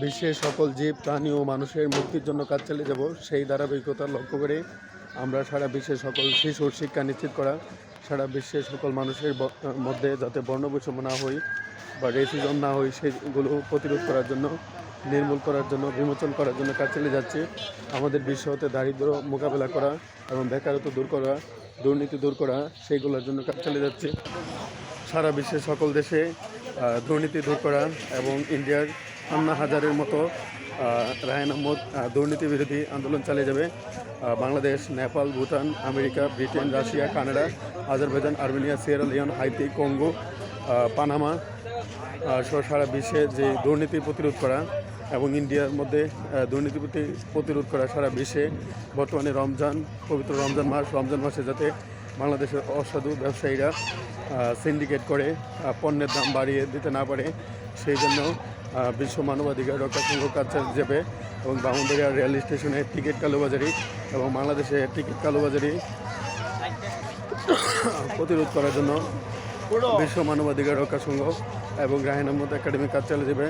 বিশ্বের সকল জীব প্রাণী ও মানুষের মুক্তির জন্য কাজ চালিয়ে যাব, সেই ধারাবাহিকতা লক্ষ্য করে আমরা সারা বিশ্বের সকল শিশুর শিক্ষা নিশ্চিত করা, সারা বিশ্বের সকল মানুষের মধ্যে যাতে বর্ণবৈষম্য না হয় বা রেসিজম না হয় সেগুলো প্রতিরোধ করার জন্য, নির্মূল করার জন্য, বিমোচন করার জন্য কাজ চালিয়ে যাচ্ছে। আমাদের বিশ্ব হতে দারিদ্র্য মোকাবেলা করা এবং বেকারত্ব দূর করা, দুর্নীতি দূর করা, সেইগুলোর জন্য কাজ চালিয়ে যাচ্ছে। সারা বিশ্বের সকল দেশে দুর্নীতি দূর করা এবং ইন্ডিয়ার আন্না হাজারের মতো রায়ন আহমদ দুর্নীতি বিরোধী আন্দোলন চালিয়ে যাবে। Bangladesh, Nepal, Bhutan, America, Britain, Russia, Canada, Azerbaijan, Armenia, Sierra Leone, Haiti, Congo, Panama সহ সারা বিশ্বে যে দুর্নীতি প্রতিরোধ করা এবং ইন্ডিয়ার মধ্যে দুর্নীতি প্রতিরোধ করা সারা বিশ্বে। বর্তমানে পবিত্র রমজান মাসে যাতে বাংলাদেশের অসাধু ব্যবসায়ীরা সিন্ডিকেট করে পণ্যের দাম বাড়িয়ে দিতে না পারে, সেই জন্য বিশ্ব মানবাধিকার রক্ষা সংঘ কাজ চালিয়ে যাবে এবং ব্রাহ্মণবাড়িয়া রেল স্টেশনে টিকিট কালোবাজারি এবং বাংলাদেশে টিকিট কালোবাজারি প্রতিরোধ করার জন্য বিশ্ব মানবাধিকার রক্ষা সংঘ এবং রায়ন আহমদ একাডেমি কাজ চালিয়ে যাবে।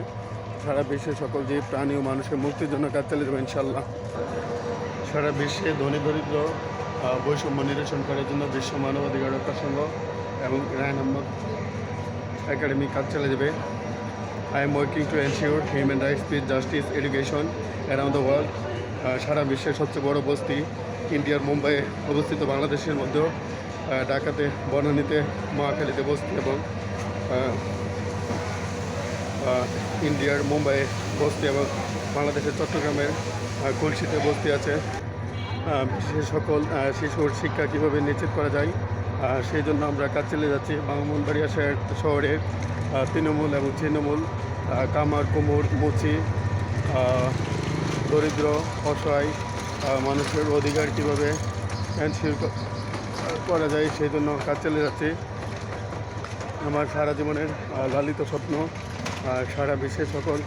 সারা বিশ্বের সকল জীব প্রাণী ও মানুষের মুক্তির জন্য কাজ চালিয়ে যাবে ইনশাল্লাহ। সারা বিশ্বে ধনী দরিদ্র বৈষম্য নিরসন করার জন্য বিশ্ব মানবাধিকার রক্ষা সংঘ এবং রায়ন আহমদ একাডেমি কাজ চালিয়ে যাবে। I am working to ensure human rights, peace, justice, education around the world. সারা বিশ্বের সবচেয়ে বড় বস্তি ইন্ডিয়ার মুম্বাইয়ে অবস্থিত, বাংলাদেশের মধ্যেও ঢাকাতে, বনানীতে, মহাখালীতে বস্তি এবং ইন্ডিয়ার মুম্বাইয়ে বস্তি এবং বাংলাদেশের চট্টগ্রামের কুলশিতে বস্তি আছে। সে সকল শিশুর শিক্ষা কীভাবে নিশ্চিত করা যায় সেই জন্য আমরা কাজ চালিয়ে যাচ্ছি। ব্রাহ্মণবাড়িয়া শহরের তৃণমূল এবং ছিন্নমূল, কামার, কুমোর, মুচি, দরিদ্র অসহায় মানুষের অধিকার কীভাবে এনশিওর করা যায় সেই জন্য কাজ চালিয়ে যাচ্ছি। আমার সারা জীবনের লালিত স্বপ্ন সারা বিশ্বের সকল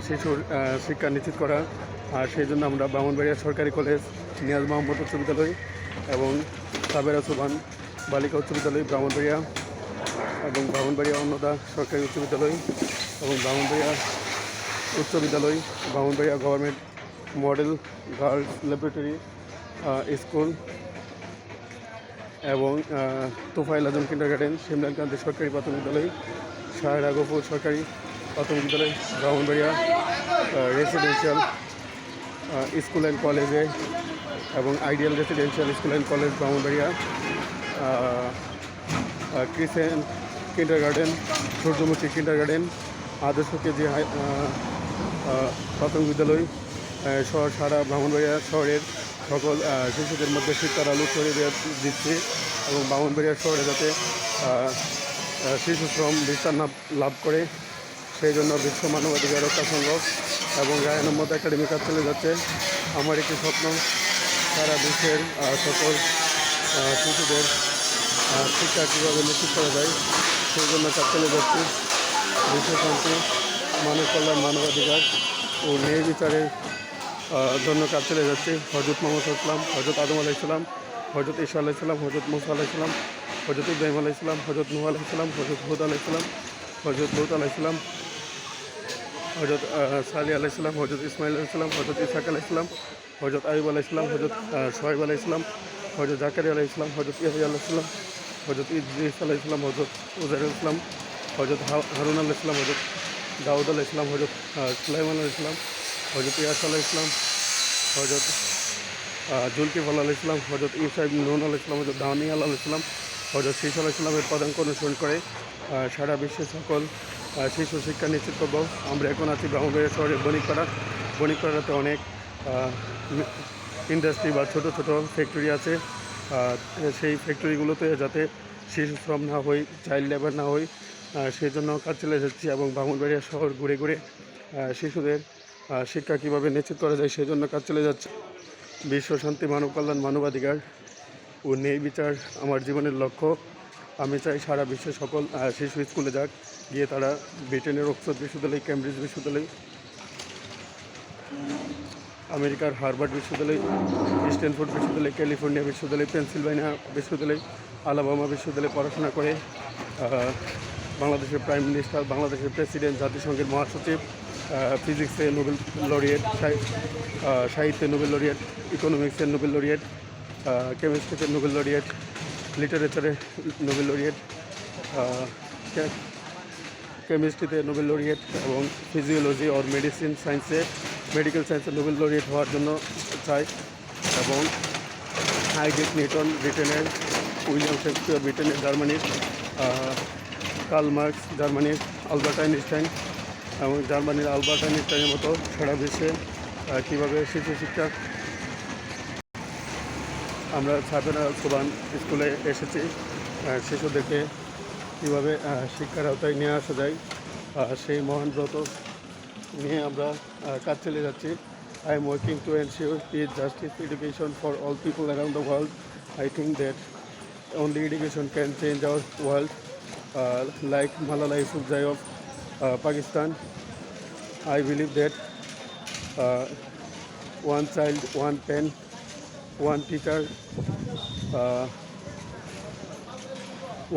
শিশুর শিক্ষা নিশ্চিত করা। সেই জন্য আমরা ব্রাহ্মণবাড়িয়া সরকারি কলেজ, নিয়াজ মোহাম্মদ উচ্চ বিদ্যালয় এবং সাবেরা সুবান বালিকা উচ্চ বিদ্যালয় ব্রাহ্মণবাড়িয়া এবং ব্রাহ্মণবাড়িয়া অন্নদা সরকারি উচ্চ বিদ্যালয় এবং ব্রাহ্মণবাড়িয়া উচ্চ বিদ্যালয়, Brahmanbaria government model girls laboratory school এবং তোফাইল আজম কিন্ডারগার্টেন, শিমলানকান্তি সরকারি প্রাথমিক বিদ্যালয়, শাহেরা গফুর সরকারি প্রাথমিক বিদ্যালয়, ব্রাহ্মণবাড়িয়া রেসিডেন্সিয়াল স্কুল অ্যান্ড কলেজে এবং ideal residential school and college Brahmanbaria, crescent kindergarten, সূর্যমুখী কিন্ডারগার্টেন, আদর্শ কেজি প্রাথমিক বিদ্যালয় সহ সারা ব্রাহ্মণবাড়িয়া শহরের সকল শিশুদের মধ্যে শিক্ষার আলো ছড়িয়ে দিচ্ছে এবং ব্রাহ্মণবাড়িয়া শহরে যাতে শিশু শ্রম বিস্তার লাভ করে সেই জন্য বিশ্ব মানবাধিকার রক্ষা সংঘ এবং রায়ন আহমদ একাডেমি কাজ চলে যাচ্ছে। আমার একটি স্বপ্ন সারা বিশ্বের সকল শিশুদের শিক্ষা কীভাবে নিশ্চিত করা যায় সেই জন্য কাজ চলে যাচ্ছে। বিশ্ব শান্তি, মানব কল্যাণ, মানবাধিকার ও ন্যায় বিচারের জন্য কাজ চলে যাচ্ছে। হজরত মোহাম্মদ ইসলাম, হজরত আদম আলাইসালাম, হজরত ঈসা আলাইসালাম, হজরত মুসা আলাইসালাম, হজরত ইব্রাহিম আলাইসালাম, হজরত নূহ আলাইসালাম, হজরত হুদ আলাইসালাম, হজরত লুত আলাইসালাম, হজরত সালি আলাইসালাম, হজরত ইসমাইল আলাইসালাম, হজরত ইসাক আলাইসালাম, হজরত আইব আলাইসালাম, হজরত সোহাইব আলাইসালাম, হজরত জাকারিয়া আলাইসালাম, হজরত ইয়াহিয়া আলাইসালাম, হজরত ইদ্রিস আলাইসালাম, হজরত উজাইর আলাইসালাম, হজরত হারুন আলাইসালাম, হজরত দাউদ আলাইসালাম, হজরত সুলাইমান আলাইসালাম, হজরত ইয়াস আলাইসালাম, হজরত জুলকিফল আলাইসালাম, হজরত ইসা ইবনে নুন আলাইসালাম, হজরত দানিয়াল আলাইসালাম, হজরত শীষ আলাইসালামের পদাঙ্ক অনুসরণ করে সারা বিশ্বের সকল শিশু শিক্ষা নিশ্চিত করব। আমরা এখন আছি ব্রাহ্মণবাড়িয়া শহরের বণিকপাড়াতে অনেক ইন্ডাস্ট্রি বা ছোট ছোট ফ্যাক্টরি আছে। সেই ফ্যাক্টরিগুলোতে যাতে শিশু শ্রম না হয়, চাইল্ড লেবার না হয় সেই জন্য কাজ চালিয়ে যাচ্ছি এবং ব্রাহ্মণবাড়িয়া শহর ঘুরে ঘুরে শিশুদের শিক্ষা কীভাবে নিশ্চিত করা যায় সেই জন্য কাজ চলে যাচ্ছে। বিশ্ব শান্তি, মানব কল্যাণ, মানবাধিকার ও ন্যায় বিচার আমার জীবনের লক্ষ্য। আমি চাই সারা বিশ্বের সকল শিশু স্কুলে যাক, গিয়ে তারা ব্রিটেনের অক্সফোর্ড বিশ্ববিদ্যালয়, কেমব্রিজ বিশ্ববিদ্যালয়, আমেরিকার হার্ভার্ড বিশ্ববিদ্যালয়, স্ট্যানফোর্ড বিশ্ববিদ্যালয়, ক্যালিফোর্নিয়া বিশ্ববিদ্যালয়, পেনসিলভানিয়া বিশ্ববিদ্যালয়, আলাবামা বিশ্ববিদ্যালয়ে পড়াশোনা করে বাংলাদেশের প্রাইম মিনিস্টার, বাংলাদেশের প্রেসিডেন্ট, জাতিসংঘের মহাসচিব ফিজিক্সে নোবেল লরিয়েট, সাহিত্যে নোবেল লরিয়েট, ইকোনমিক্সের নোবেল লরিয়েট, কেমিস্ট্রিতে নোবেল লরিয়েট, লিটারেচারে নোবেল লরিয়েট, কেমিস্ট্রিতে নোবেল লরিয়েট এবং ফিজিওলজি অর মেডিসিন সায়েন্সে মেডিকেল সায়েন্সে নোবেল লরিয়েট হওয়ার জন্য চাই। এবং আইজ্যাক নিউটন ব্রিটেনের, উইলিয়াম শেক্সপিয়র ব্রিটেনের, জার্মানির কার্ল মার্কস জার্মানির, আলবার্ট আইনস্টাইন এবং জার্মানির আলবার্ট আইনস্টাইনের মতো সারা বিশ্বে কীভাবে শিশু শিক্ষা, আমরা সাবেনা সোবান স্কুলে এসেছি, শিশুদেরকে কীভাবে শিক্ষার আওতায় নিয়ে আসা যায় সেই মহান ব্রত নিয়ে আমরা কাজ চালিয়ে যাচ্ছি। I am working to ensure peace, justice, education for all people around the world. I think that only education can change our world. Like Malala Yousafzai of Pakistan, I believe that one child, one pen, one teacher,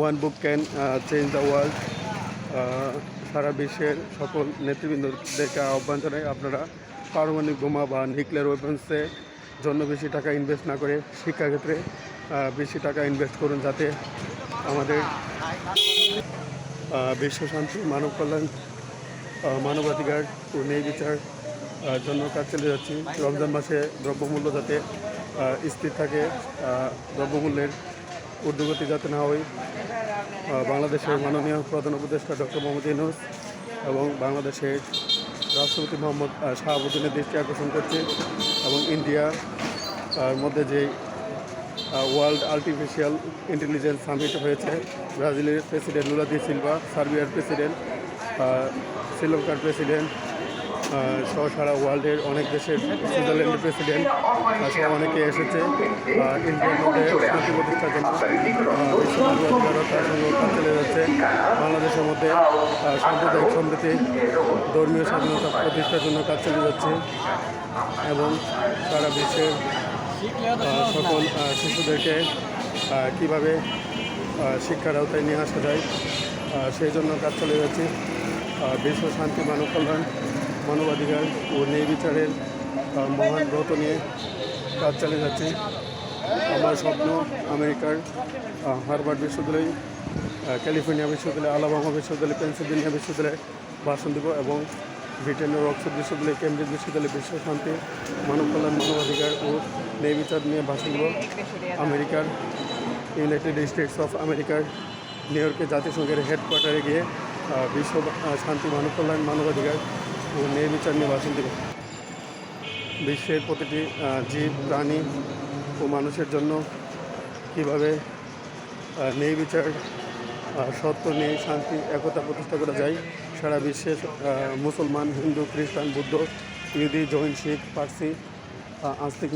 one book can change the world. সারা বিশ্বের সকল নেতৃবৃন্দদেরকে আহ্বান জানাই, আপনারা পারমাণবিক বোমা বা nuclear ওয়েপন্সে জন্য বেশি টাকা ইনভেস্ট না করে শিক্ষাক্ষেত্রে বেশি টাকা ইনভেস্ট করুন, যাতে আমাদের বিশ্ব শান্তি, মানব কল্যাণ, মানবাধিকার ও ন্যায় বিচার জন্য কাজ চালিয়ে যাচ্ছি। রমজান মাসে দ্রব্যমূল্য যাতে স্থির থাকে, দ্রব্যমূল্যের ঊর্ধ্বগতি যাতে না হয়, বাংলাদেশের মাননীয় প্রধান উপদেষ্টা ডক্টর মোহাম্মদ ইউনূস এবং বাংলাদেশের রাষ্ট্রপতি মোহাম্মদ শাহাবুদ্দিনের দৃষ্টি আকর্ষণ করছে। এবং ইন্ডিয়ার মধ্যে যে ওয়ার্ল্ড আর্টিফিশিয়াল ইন্টেলিজেন্স সামিট হয়েছে, ব্রাজিলের প্রেসিডেন্ট লুলা দি সিলভা, সার্বিয়ার প্রেসিডেন্ট, শ্রীলঙ্কার প্রেসিডেন্ট সহ সারা ওয়ার্ল্ডের অনেক দেশের, সুইজারল্যান্ডের প্রেসিডেন্ট সহ অনেকে এসেছে ইন্ডিয়ার মধ্যে শান্তি প্রতিষ্ঠার জন্য। বিশ্ব মানবাধিকার সঙ্গে কাজ চলে যাচ্ছে। বাংলাদেশের মধ্যে সাম্প্রদায়িক সম্প্রীতি, ধর্মীয় স্বাধীনতা প্রতিষ্ঠার জন্য কাজ চলে যাচ্ছে এবং সারা বিশ্বের সকল শিশুদেরকে কীভাবে শিক্ষার আওতায় নিয়ে আসা যায় সেই জন্য কাজ চলে যাচ্ছে। বিশ্ব শান্তি, মানব কল্যাণ, মানবাধিকার ও ন্যায় বিচারের মহান ব্রত নিয়ে কাজ চালিয়ে যাচ্ছে। আমার স্বপ্ন আমেরিকার হার্ভার্ড বিশ্ববিদ্যালয়, ক্যালিফোর্নিয়া বিশ্ববিদ্যালয়, আলাবামা বিশ্ববিদ্যালয়, পেনসিলভেনিয়া বিশ্ববিদ্যালয়ে ভাষণ দেব এবং ব্রিটেনের অক্সফোর্ড বিশ্ববিদ্যালয়, কেমব্রিজ বিশ্ববিদ্যালয়ে বিশ্ব শান্তি, মানব কল্যাণ, মানবাধিকার ও ন্যায় বিচার নিয়ে ভাষণ দেব। আমেরিকার ইউনাইটেড স্টেটস অফ আমেরিকার নিউ ইয়র্কে জাতিসংঘের হেডকোয়ার্টারে গিয়ে বিশ্ব শান্তি, মানব কল্যাণ, মানবাধিকার ও ন্যায় বিচার নিয়ে ভাষণ দেব। বিশ্বের প্রতিটি জীব, প্রাণী ও মানুষের জন্য কীভাবে ন্যায় বিচার, সত্য, ন্যায়, শান্তি, একতা প্রতিষ্ঠা করা যায়। সারা বিশ্বের মুসলমান, হিন্দু, খ্রিস্টান, বুদ্ধ, ইহুদি, জৈন, শিখ, পার্সি, আস্তিক,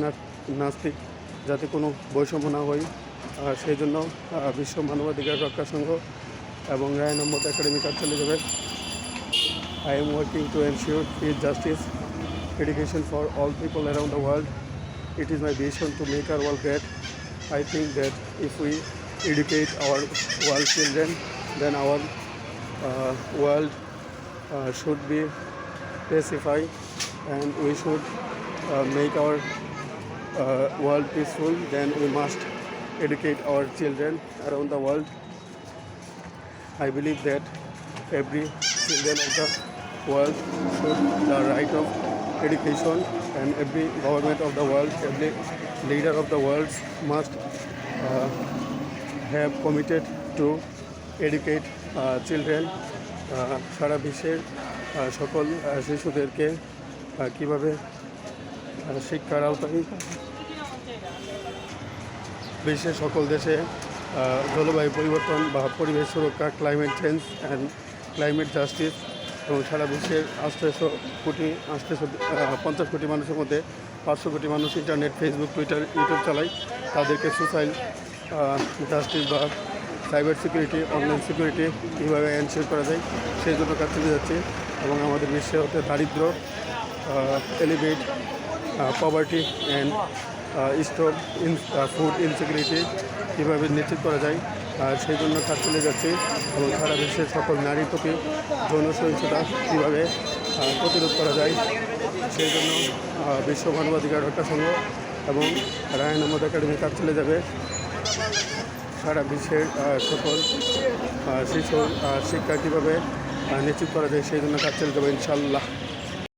নাস্তিক যাতে কোনো বৈষম্য না হয় সেই জন্য বিশ্ব মানবাধিকার রক্ষা সংঘ এবং রায় নম্বর একাডেমি কাজ চালিয়ে যাবে। I am working to ensure peace, justice, education for all people around the world. It is my vision to make our world great. I think that if we educate our world children, then our world should be pacified, and we should make our world peaceful. Then we must educate our children around the world. I believe that every children of the world should the right of education, and every government of the world, every leader of the world must have committed to educate children. সারা বিশ্বের সকল শিশুদেরকে কীভাবে শিক্ষার আওতায় বিশ্বের সকল দেশে জলবায়ু পরিবর্তন বা পরিবেশ সুরক্ষা, climate change and climate justice এবং সারা বিশ্বের 850 কোটি মানুষের মধ্যে 500 কোটি মানুষ ইন্টারনেট, ফেসবুক, টুইটার, ইউটিউব চালায়। তাদেরকে সোশ্যাল জাস্টিস বা সাইবার সিকিউরিটি, অনলাইন সিকিউরিটি কীভাবে এনশিওর করা যায় সেই জন্য কাজ চলে যাচ্ছে। এবং আমাদের বিশ্বে হতে দারিদ্র, elevate poverty and stop food insecurity কীভাবে নিশ্চিত করা যায় সেই জন্য কাজ চলে যাচ্ছে। এবং সারা বিশ্বের সকল নারীর প্রতি যৌন সহিংসতা কীভাবে প্রতিরোধ করা যায়। সেই জন্য বিশ্ব মানবাধিকার রক্ষা সংঘ এবং রায়হান আহমেদ একাডেমি কাজ চলে যাবে। সারা বিশ্বের সকল শিশুর শিক্ষা কীভাবে নিশ্চিত করা যায় সেই জন্য কাজ চলে যাবে ইনশাআল্লাহ।